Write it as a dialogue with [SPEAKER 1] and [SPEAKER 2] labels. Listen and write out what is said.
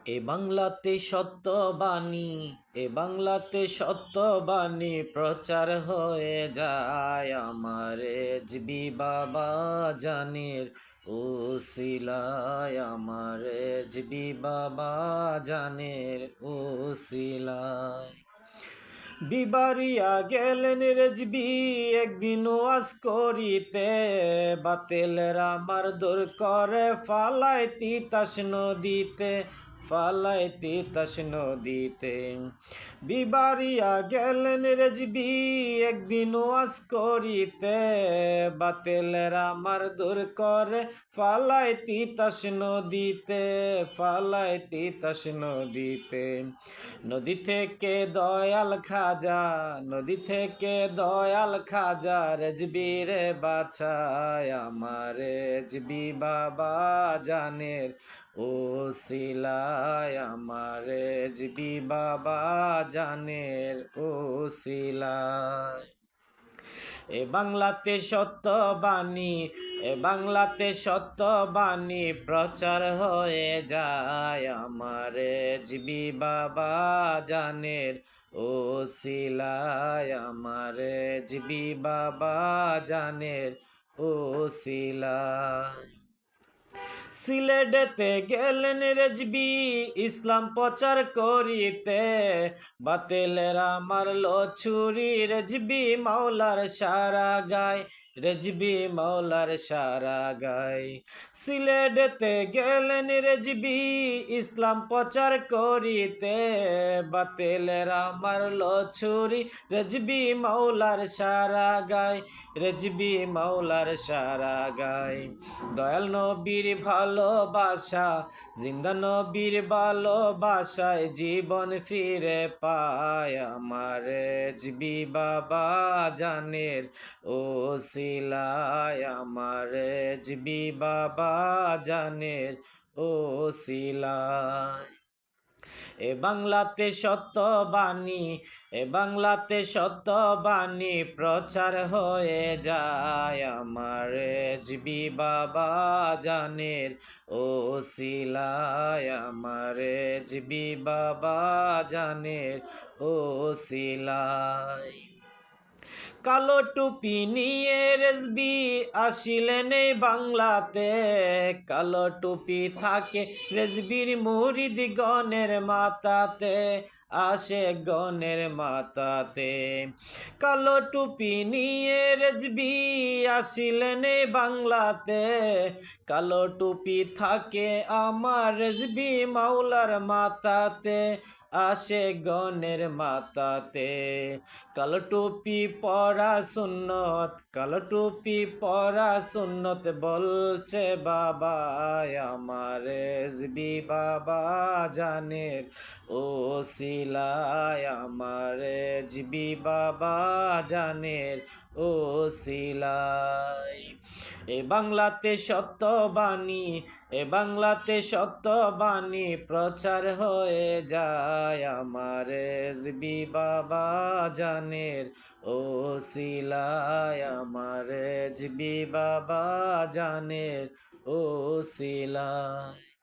[SPEAKER 1] এ বাংলাতে সত্যবাণী, এ বাংলাতে সত্যবাণী প্রচার হয়ে যায় আমার রেজবি বাবা জানের উসিলায়, আমার রেজবি বাবা জানের উসিলায়। বিবারিয়া গেলেন রেজবি একদিন ওয়াজ করিতে, বাতিলের আমার দূর করে ফালাই তিতাস নদীতে, ফালাই তিতাস নদীতে। বিবারিয়া গেলেন রেজবি একদিন ওয়াজ করিতে, বাতিলের আমার দূর করে ফালাই তিতাস নদীতে, ফালাই তিতাস নদীতে। নদী থেকে দয়াল খাজা, নদী থেকে দয়াল খাজা রেজবি রে বাছায়, আমার রেজবি বাবা জানের উসিলায়, আমার রেজবি বাবা জানের উসিলায়। এ বাংলাতে সত্যবাণী, এ বাংলাতে সত্যবাণী প্রচার হয়ে যায়, আমার রেজবি বাবা জানের উসিলায়, আমার রেজবি বাবা জানের উসিলায়। সিলেটেতে গেলেন রেজবি ইসলাম প্রচার করিতে, বাতিলেরা মারল ছুরি রেজবি মাওলার সারা গায়, রেজবি মাওলার সারা গায়। সিলেটেতে গেলেন রেজবি ইসলাম প্রচার করিতে, বাতিলেরা মারল ছুরি রেজবি মাওলার সারা গায়, রেজবি মাওলার সারা গায়। দয়াল নবীর ভালোবাসা, জিন্দা নবীর ভালোবাসায় জীবন ফিরে পায়, আমার রেজবি বাবা জানের উসিলায়, আমার রেজবি বাবা জানের উসিলায়। এ বাংলাতে সত্যবাণী, এ বাংলাতে সত্যবাণী প্রচার হয়ে যায়, আমার রেজবি বাবা জানের উসিলায়, আমার রেজবি বাবা জানের উসিলায়। কালো টুপি নিয়ে রেজবি আসিলেন এই বাংলাতে, কালো টুপি থাকে রেজবির মুরিদ গণের মাথাতে, আসে গণের মাথাতে। কালো টুপি নিয়ে রেজবি আসিলেন এই বাংলাতে, কালো টুপি থাকে আমার রেজবি মাওলার মাথাতে, আসে গণের মাথাতে। কালো টুপি পরা সুন্নত, কালো টুপি পরা সুন্নত বলছে বাবা, আমার রেজবি বাবা জানের উসিলায়, আমার রেজবি বাবা জানের উসিলায়। এ বাংলাতে সত্যবাণী, এ বাংলাতে সত্যবাণী প্রচার হয়ে যায়, আমার রেজবি বাবা জানের উসিলায়, আমার রেজবি বাবা জানের উসিলায়।